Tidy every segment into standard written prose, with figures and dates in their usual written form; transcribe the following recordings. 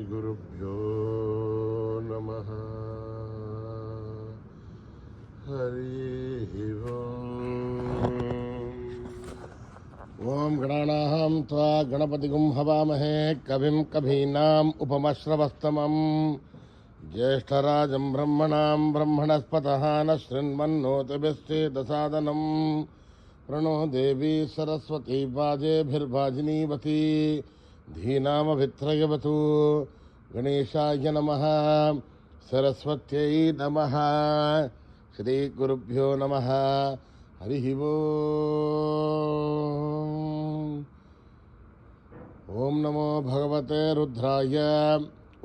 श्रीगुरुभ्यो नमः। हरि ओम गणानाहं त्वा गणपतिगुं हवामहे कविं कवीनाम् उपमश्रवस्तमम् ज्येष्ठराजं ब्रह्मणां ब्रह्मणस्पतः न शृण्वन्नोतिभिश्चेदसादनम् प्रणो देवी सरस्वती वाजेभिर्वाजिनीवती धीनामभित्रयवतु। गणेशाय नमः, सरस्वत्यै नमः, श्रीगुरुभ्यो नमः। हरि ओम नमो भगवते रुद्राय।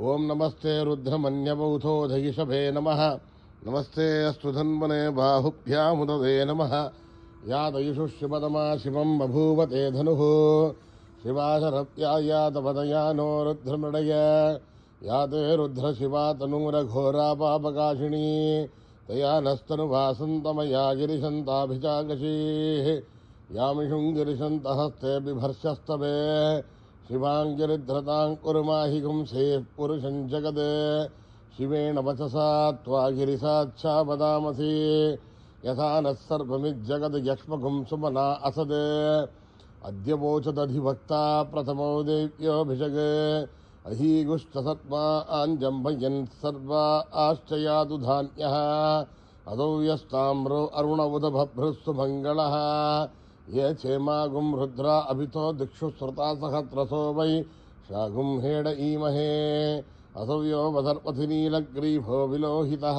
ओम नमस्ते रुद्रमन्यबौधोधयिषभे नमः। नमस्ते अस्तु धन्वने बाहुभ्यामुदवे नमः। यादयिषु शिवतमा शिवं बभूव ते धनुः। शिवाशरत्यायातपदया नो रुद्रमृडय। याते रुद्रशिवा तनूरघोरा पापकाशिनी। तया नस्तनुभासन्तमया गिरिशन्ताभिचाकशीः। यामिषुं गिरिशन्तहस्ते बिभर्षस्तवे। शिवाङ्गिरिधृतां कुरुमाहि गुंसेः पुरुषं जगदे। शिवेण वचसा त्वा गिरिसाच्छा वदामसि। यथा नः सर्वमिज्जगद् यक्ष्मगुं सुमना असदे। अद्य वोचदधिवक्ता प्रथमो देव्योऽभिषगे। अहीगुष्टसत्त्वा आञ्जम्भयन् सर्वा आश्चयादु धान्यः। अदौ यस्ताम्रो अरुणवुदभभृत्सु मङ्गलः। ये क्षेमागुं रुद्रा अभितो दिक्षु श्रुता सहस्रसो वै शागुं हेड ईमहे। असव्यो वदर्पथि नीलग्रीभो विलोहितः।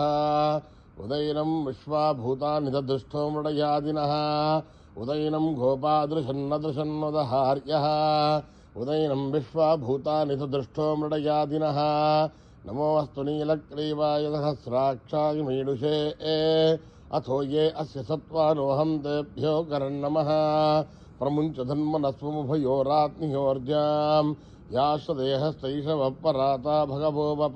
उदयनं विश्वाभूतानि ददृष्टो मृडयादिनः। उदयनं गोपादृशन्नदृशन्नुदहार्यः। उदयनं विश्वाभूतानि ददृष्टो मृडयादिनः। नमोऽस्तु नीलग्रीवाय सहस्राक्षाय मीडुषे। अथो ये अस्य सत्त्वानोऽहं तेभ्यो करन्नमः। प्रमुञ्च धन्वनस्वमुभयोरात्नियोर्जां। याश्वदेहस्तैषवपराता भगवो वप।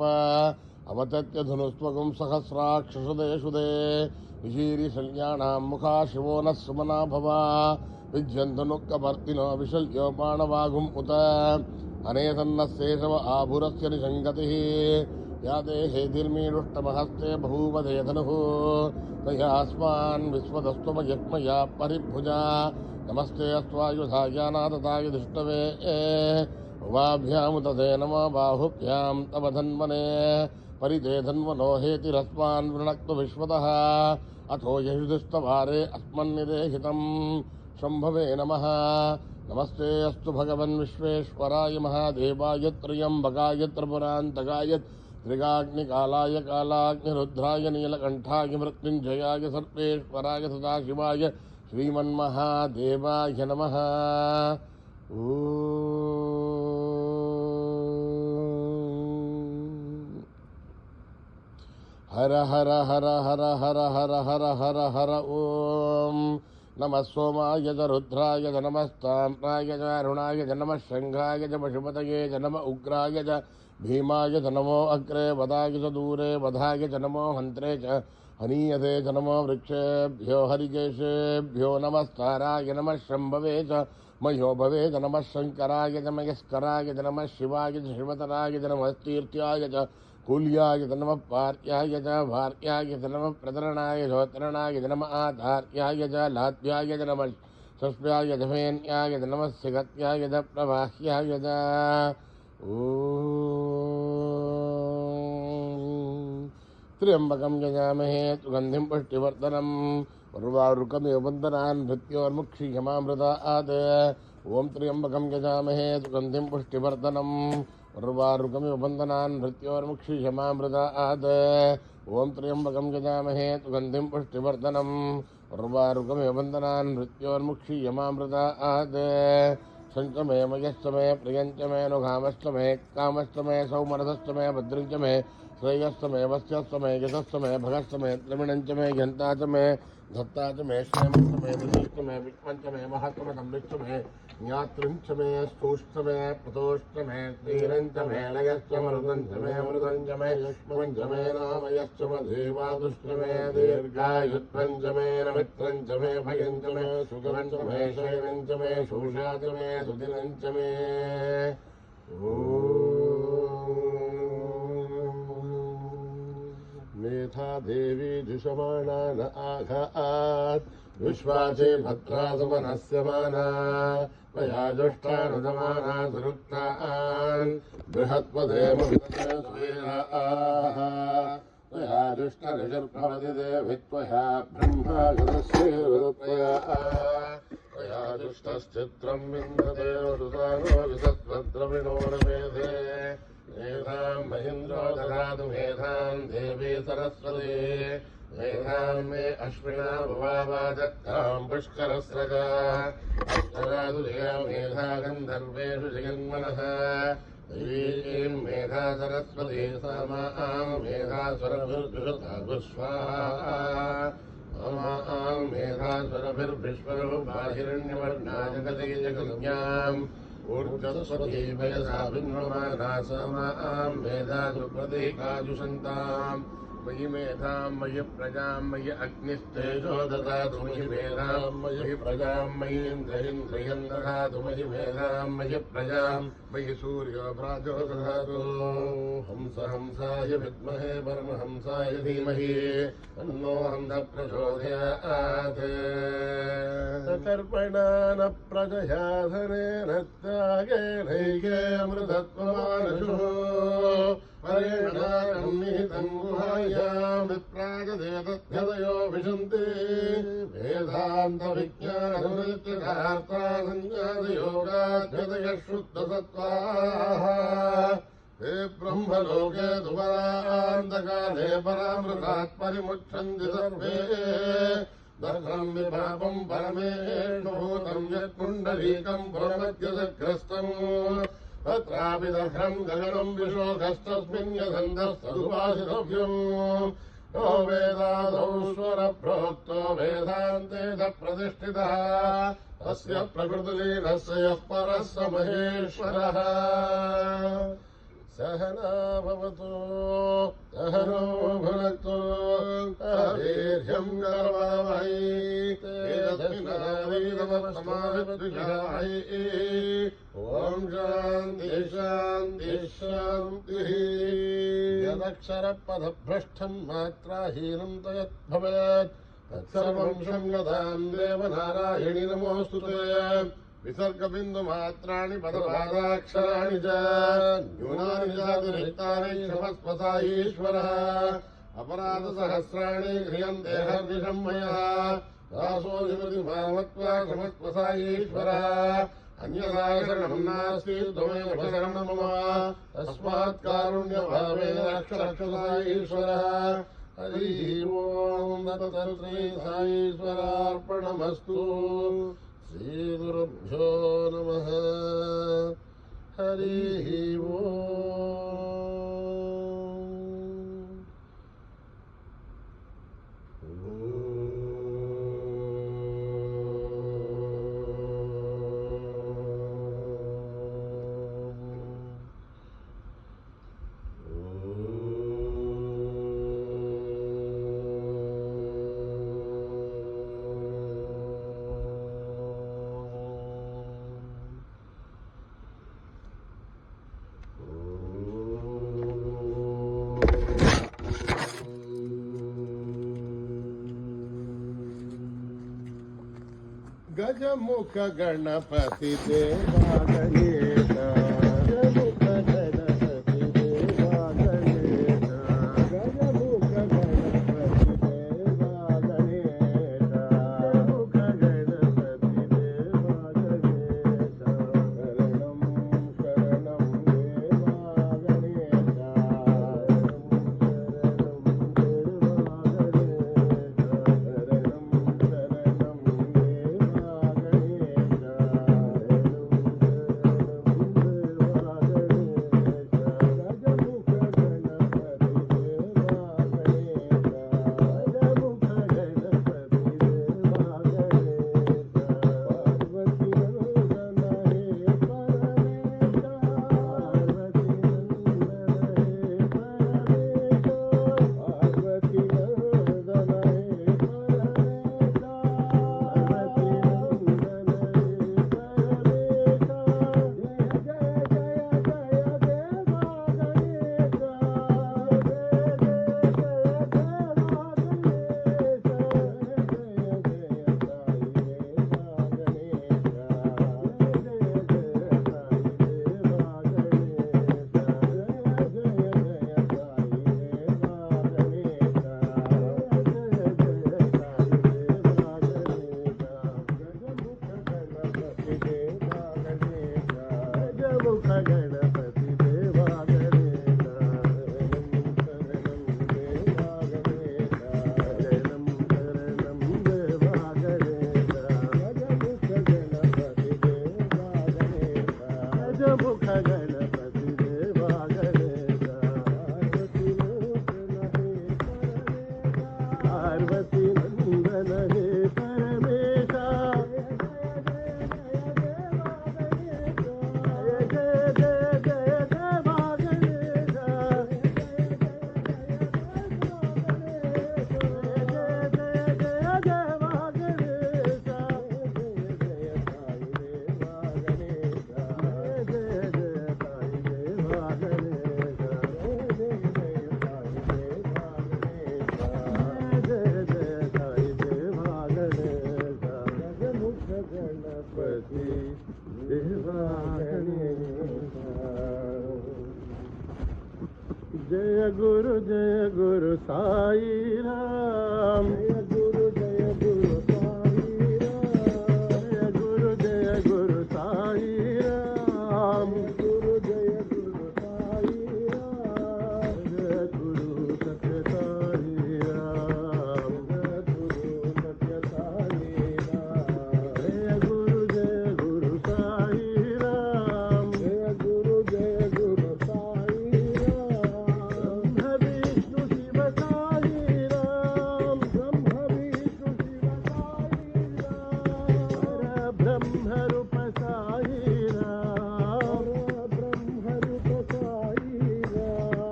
अवतत्य धनुस्त्वगुं सहस्राक्षुषुदे विशीरिशल्याणां मुखा शिवो नः सुमना भवा। विज्यन्तनुक्कपर्दिनो विशल्यो बाणवागुम् उत। अनेतन्नः शेषव आभुरस्य निषङ्गतिः। या देहेतिर्मीडुष्टमहस्ते बभूवधे धनुः। तयास्मान् विश्वदस्त्वमयक्मया परिभुजा। नमस्ते अस्त्वायुधायानादताय दृष्टवे। उवाभ्यामुदते नमो बाहुभ्यां तव धन्वने। परिते धन्वनो हेतिरस्मान् वृणक्तु विश्वतः। अथो यशुधिष्ठवारे अस्मन्निदेहितं शम्भवे नमः। नमस्ते अस्तु भगवन् विश्वेश्वराय महादेवाय त्र्यम्बकाय त्रिपुरान्तकाय त्रिगाग्निकालाय कालाग्निरुद्राय नीलकण्ठाय मृत्युञ्जयाय सर्वेश्वराय सदाशिवाय श्रीमन्महादेवाय नमः। हर हर हर हर हर हर हर हर हर ओम। नमः सोमाय च रुद्राय च नमस्ताम्राय च अरुणाय च नमः शंखाय च पशुपतये च नमः उग्राय च भीमाय च नमो अग्रे वदाय च दूरे वधाय च नमो हन्त्रे च हनीयते च नमो वृक्षेभ्यो हरिकेशेभ्यो नमस्ताराय नमः शम्भवे च मह्यो भवे च नमः शंकराय च मयस्कराय च नमः शिवाय च शिवतराय च नमः तीर्थ्याय च कुल्याय च नमः पार्याय च भार्याय च नमः प्रतरणाय जोतरणाय च नमः आधार्याय च लाद्याय च नमः शस्याय च फेन्याय च नमः सिगत्याय च प्रवाह्याय च। त्र्यम्बकं यजामहे सुगन्धिं पुष्टिवर्धनम् उर्वारुकमिव बन्धनान् मृत्योर्मुक्षीयमामृतात्। ओम त्र्यम्बकं यजामहे सुगन्धिं पुष्टिवर्धनम् उर्वारुकमिव बन्धनान् मृत्योर्मुक्षीयमामृतात्। ओम त्र्यम्बकं यजामहे सुगन्धिं पुष्टिवर्धनम् उर्वारुकमिव बन्धनान् मृत्योर्मुक्षीयमामृतात्। सञ्च मे मयश्च मे प्रियञ्च मे नुघामश्च मे कामश्च मे सौमनसश्च मे भद्रञ्च मे श्रेयश्च मे वस्यश्च मे यशश्च मे भगश्च मे द्रविणञ्च मे घ्यन्ता च मे धत्ता च मे क्षेमश्च मे धृतिश्च मे विक्मञ्च मे महश्च मे समृश्च मे ज्ञातृञ्च मे स्तुश्च मे पुतोश्च मे धीरञ्च मे लयश्च मरुदञ्च मे मृदञ्च मे लक्ष्मञ्च मे रामयश्च मे देवादुश्च मे दीर्घायुत्वञ्च मे नमित्रञ्च मे भयञ्च मे सुखञ्च मे शयनञ्च मे शोषा च मे सुदिनञ्च मे। मेधा देवी जुषमाणा न आघात् विश्वाचे भद्रासुमनस्य माना मया जुष्टानुदमाना सुरुक्तान् बृहत्पदेम त्वया दुष्टनिर्भवति देवित्वया ब्रह्मागतस्यैर्वृत्तया त्वया दुष्टश्चित्रं विन्दते वरुदानो विसत्वद्रविणोरमेधे मेधां महीन्द्रो ददातु मेधां देवी सरस्वती मेधां मे अश्विना भुवावादत्तां पुष्करस्रजा अक्षरादु जया मेधा गन्धर्वेषु जगन्मनः ीं मेधा सरस्वती समां मेधास्वरभिर्जुषतागुस्वाहा मेधास्वरभिर्विश्वरो बाहिरण्यवर्णा जगति जगन्याम् ऊर्जस्वती वयसा विन्वमाना समां मेधासुप्रतीकाजुषन्ताम् मयि मेधां मयि प्रजां मयि अग्निस्तेजो ददातु मयि मेधां मयि प्रजां मयि इन्द्रियं ददातु मयि मेधां मयि प्रजां मयि सूर्यो प्राजो ददातु हंसाय विद्महे परमहंसाय धीमहि तन्नो हंसः प्रचोदयात् तर्पणान प्रजया धनेन त्यागेनैके अमृतत्वमानशुः परिणामनिहितं गुहायां विप्राजदेतद्गतयो विशन्ति वेदान्तविज्ञाननित्यर्थार्था संज्ञातयोगाद्गतयः शुद्धसत्त्वाः ते ब्रह्मलोके दुपरान्तकाले परामृतात् परिमुच्छन्ति सर्वे दर्शनं विपापं परमेष्णुभूतं यत्पुण्डरीकं पुरमद्यसग्रस्तम् तत्रापि दर्शनं गगनं विशोकस्तस्मिन् यदन्तस्तदुपासितव्यम् यो वेदादौ स्वरप्रोक्तो वेदान्ते स प्रतिष्ठितः तस्य प्रकृतिलीनस्य यः परः स महेश्वरः सहना भवतु सहनो भुनक्तु वीर्यं करवावहै तेजस्विनावधीतमस्तमाविद्विषावहै ॐ शान्ति शान्ति शान्तिः यदक्षरपदभ्रष्टं मात्राहीनं तयद्भवेत् तत्सर्वं शृण्वतां देवनारायणि नमोऽस्तुते विसर्गबिन्दुमात्राणि पदपादाक्षराणि च न्यूनानि जातिरिक्तानि क्षमस्व ईश्वरः अपराधसहस्राणि क्रियन्ते हर्निशं मया दासोऽधिपति मामत्वा क्षमस्व ईश्वरः अन्यथा शरणं नास्ति त्वमेव शरणं मम तस्मात् कारुण्यभावेन रक्ष ईश्वरः हरिः ओं तत्सर्वं साईश्वरार्पणमस्तु श्रीगुरुभ्यो नमः हरिः गजमुख गणपति देवा गणेश गजमुख गणपति देवा गणेश गजमुख गणपति देवा गणेश गजमुख गणपति देवा गणेश शरणं शरणं देवा गणेश शरणं जय गुरु साई राम जय गुरु साई राम जय गुरु साई राम गुरु जय गुरु साई राम जय गुरु सत्य साई राम जय गुरु सत्य साई राम जय गुरु साई राम जय गुरु साई राम ब्रह्म विष्णु शिव साई राम ब्रह्म विष्णु शिव साई राम ब्रह्म रूप साई राम ब्रह्म रूप साई राम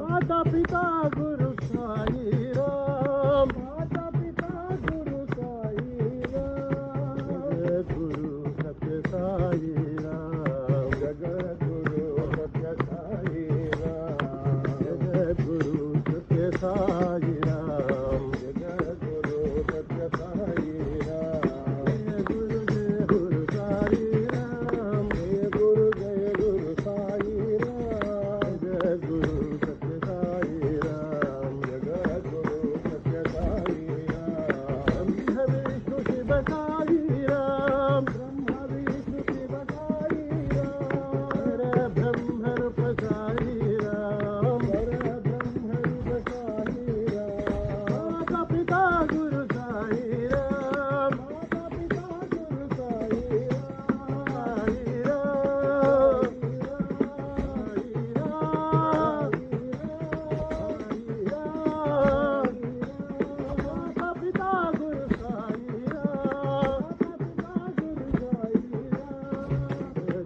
माता पिता गुरु साई राम माता पिता गुरु साई राम जगत गुरु सत्य साई राम जगत गुरु सत्य साई राम जगत गुरु सत्य साई राम जगत गुरु सत्य साई राम जय गुरु साई राम जय गुरु साई राम जय गुरु सत्य साई राम जगत गुरु सत्य साई राम ब्रह्म विष्णु शिव साई राम ब्रह्म विष्णु शिव साई राम ब्रह्म रूप साई राम ब्रह्म रूप साई राम माता पिता गुरु साई राम माता पिता गुरु साई माता पिता गुरु साई राम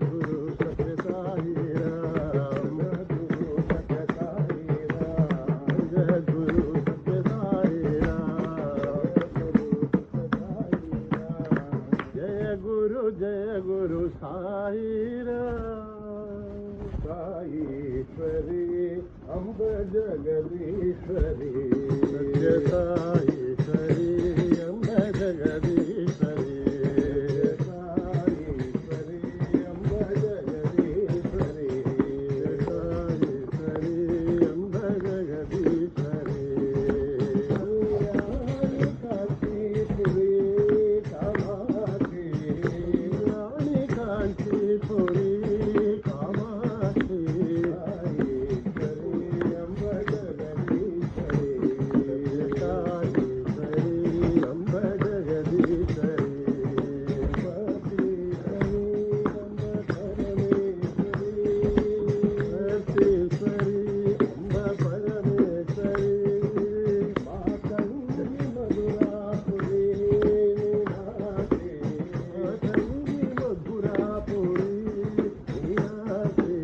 गुरु सत्य साई राम गुरु सत्य साई राम जय गुरु सत्य साई राम जय गुरु साई राम साईश्वरी अम्ब जगदीश्वरी सत्य साईश्वरी अम्ब जगदीश्वरी साईश्वरी अम्ब जगदीश्वरी साईश्वरी अम्ब जगदीश्वरी कल्याणी कांचीपुरी कामाक्षी रानी कांचीपुरी कामाक्षी साईश्वरी अम्ब जगदीश्वरी साईश्वरी अम्ब जगदीश्वरी परमेश्वरी अम्ब परमेश्वरी मातंगी मधुरापुरी मीनाक्षी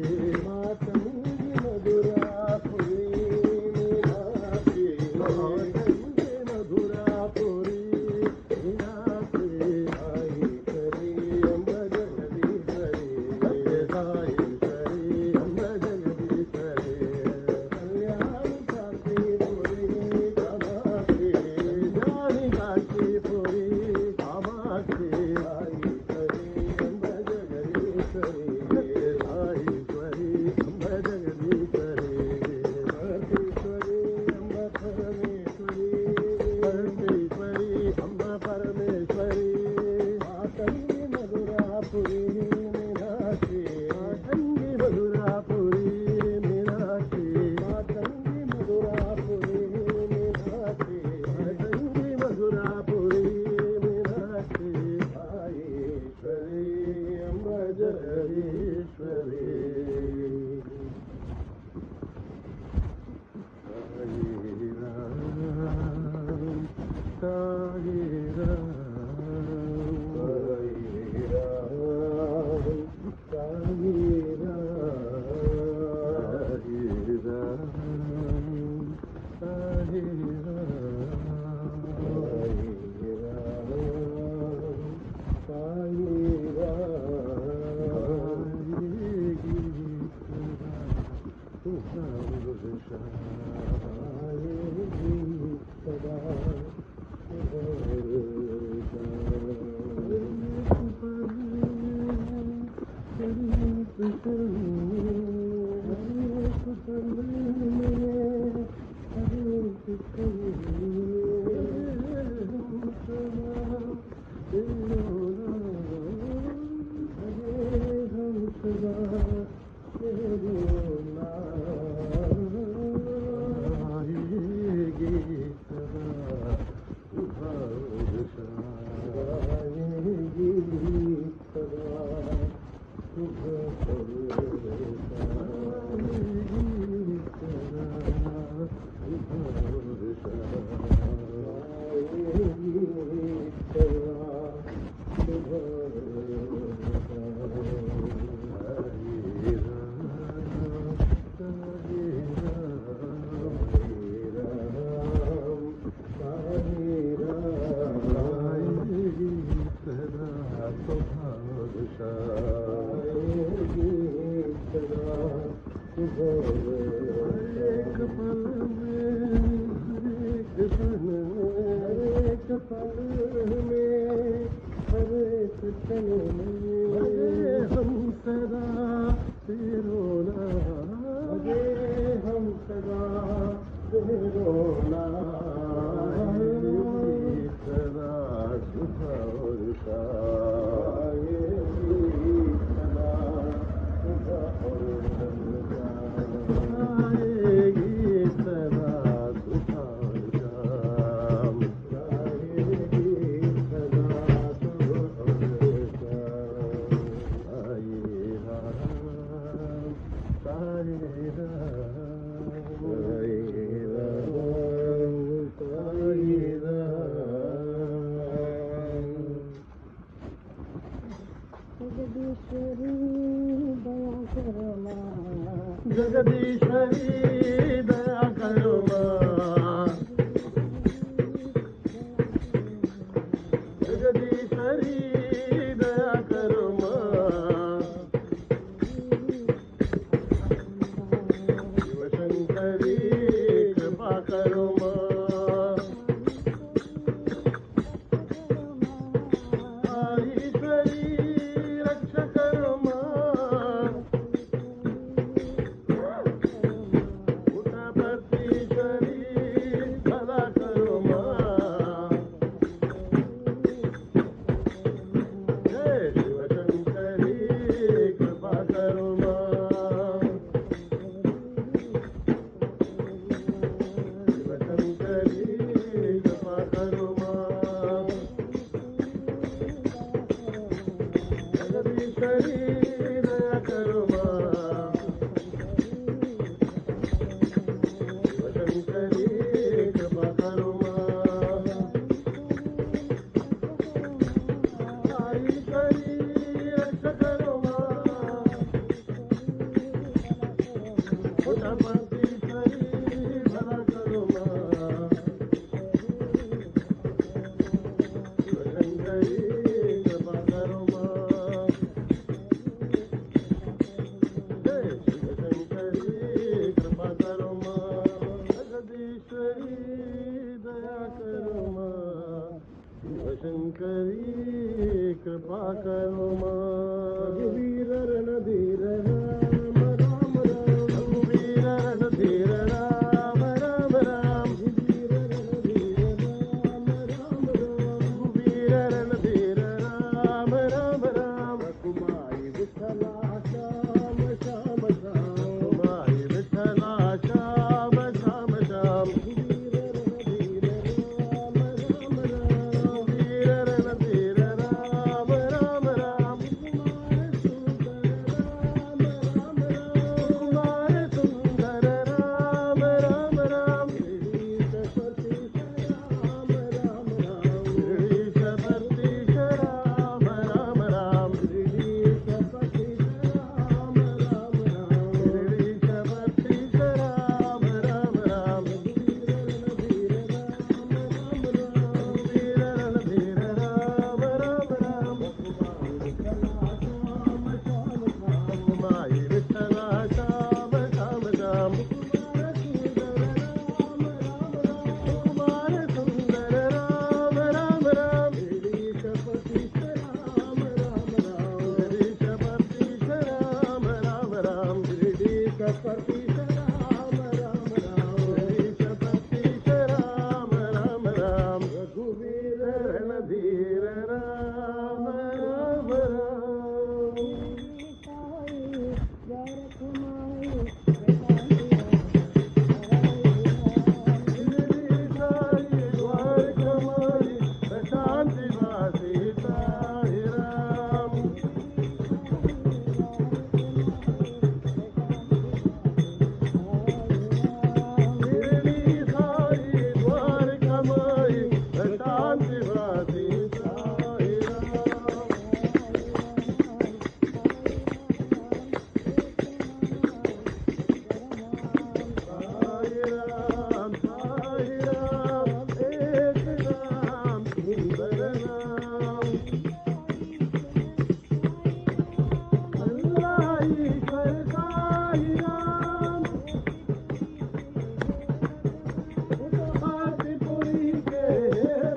मातंगी मधुरापुरी मीनाक्षी मातंगी मधुरापुरी मीनाक्षी मातंगी मधुरापुरी मीनाक्षी साईश्वरी अम्ब जगदीश्वरी सत्य साईश्वरी अम्ब जगदीश्वरी कल्याणी कांचीपुरी कामाक्षी जानी कांचीपुरी कामाक्षी साईश्वरी अम्ब जगदीश्वरी सत्य साईश्वरी अम्ब जगदीश्वरी परमेश्वरी अम्ब परमेश्वरी परमेश्वरी अम्ब परमेश्वरी मातंगी मधुरापुरी मीनाक्षी मातंगी मधुरापुरी मीनाक्षी मातंगी मधुरापुरी मीनाक्षी मातंगी मधुरापुरी मीनाक्षी साईश्वरी अम्ब जगदीश्वरी साई राम साई राम साई राम साई राम जगदीश्वरी दया करो जगदीश्वरी दया करो शिवशंकरी कृपा करो ईश्वरी रक्षा करो शंकरी कृपा करो रघुवीर रणधीर राम राम राम रघुवीर रणधीर राम राम राम रघुवीर रणधीर राम राम राम रघुवीर रणधीर राम राम राम कुमारी विठला श्याम श्याम श्याम कुमारी विठला श्याम श्याम श्याम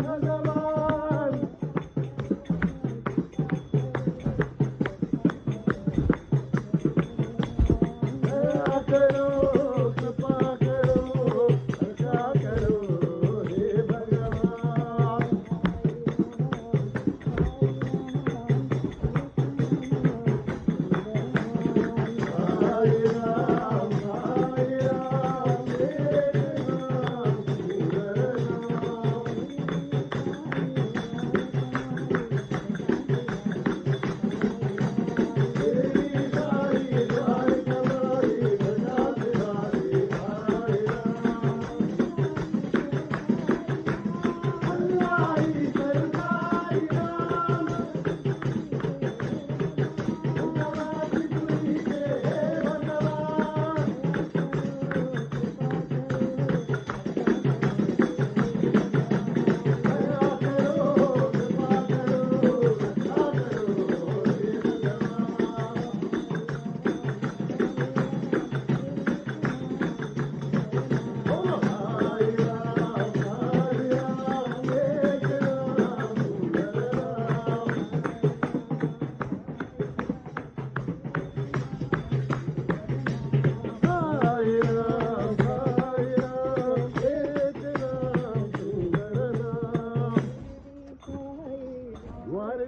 भगवान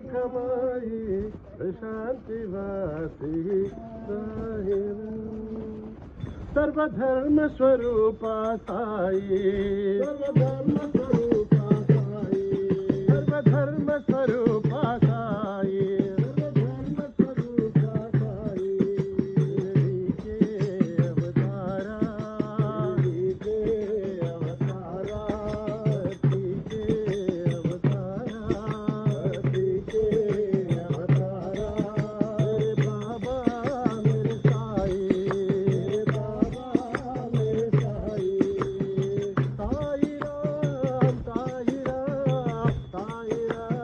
సుఖమాయి ప్రశాంతి వాసి సర్వధర్మ స్వరూప సాయి సర్వధర్మ స్వరూప సాయి సర్వధర్మ స్వరూప సాయి సర్వధర్మ స్వరూప సాయి నీకే అవతారా నీకే అవతారా నీకే అవతారా నీకే అవతారా मेरे बाबा मेरे साई मेरे बाबा मेरे साई साई राम साई राम साई राम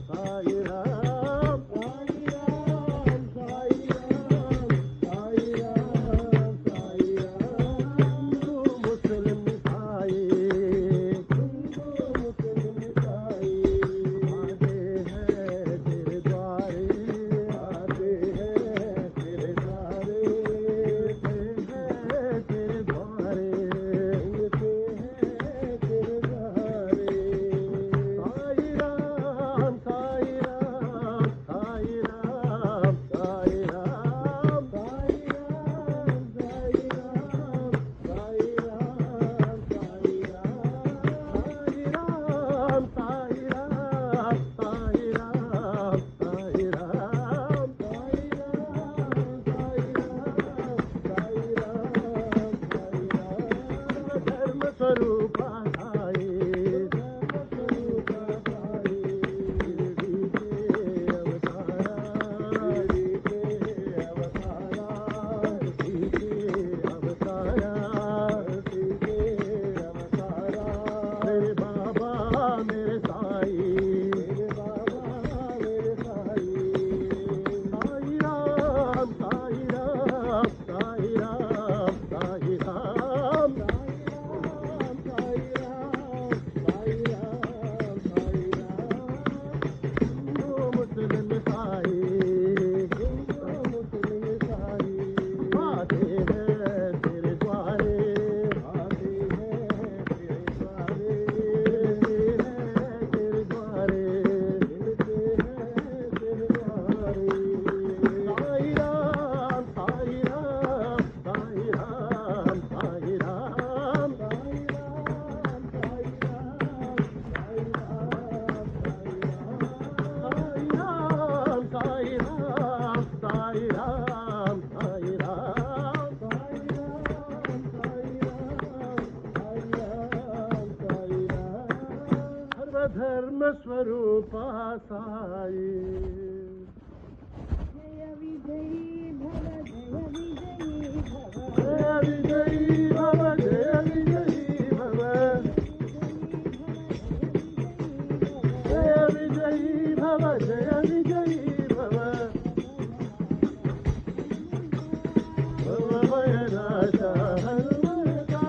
साई राम साई राम साई राम साई राम साई राम हिंदू मुस्लिम साई हिंदू मुस्लिम साई आते हैं तेरे द्वारे आते हैं तेरे द्वारे आते हैं तेरे द्वारे आते हैं तेरे द्वारे साई राम साई राम साई राम साई राम साई राम साई राम साई राम साई राम साई राम साई राम साई राम साई राम साई राम साई राम धर्म स्वरूप साई धर्म स्वरूप साई शिरडी के अवतारा शिरडी के अवतारा शिरडी के अवतारा शिरडी के अवतारा मेरे बाबा मेरे साई मेरे बाबा मेरे साई साई राम साई राम साई राम साई राम साई राम साई राम साई राम हिंदू मुस्लिम साई हिंदू मुस्लिम साई आते हैं तेरे द्वारे आते हैं तेरे द्वारे मिलते हैं तेरे द्वारे मिलते हैं तेरे द्वारे साई राम साई राम साई राम साई राम साई राम साई राम साई राम साई राम साई राम साई राम साई राम साई राम साई राम सर्वधर्म स्वरूप साई जय विजयी भव जय विजयी भव जय विजयी भव जय विजयी भव जय विजयी भव भवभय नाश हनुमता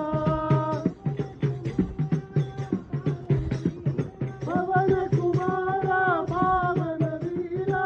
पवन कुमारा पावन वीरा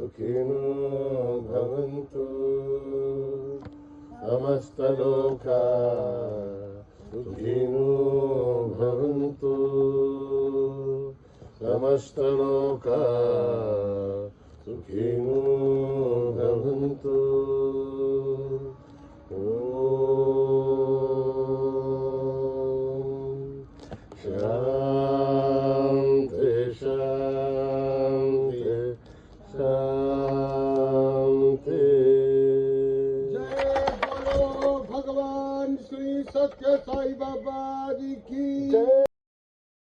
సుఖినో భవంతు సమస్తలోకా సుఖినో భవంతు సమస్తలోకా సుఖినో భవంతు శాంతి శాంతి శాంతి जय बोलो भगवान श्री सत्य साई बाबा जी की జై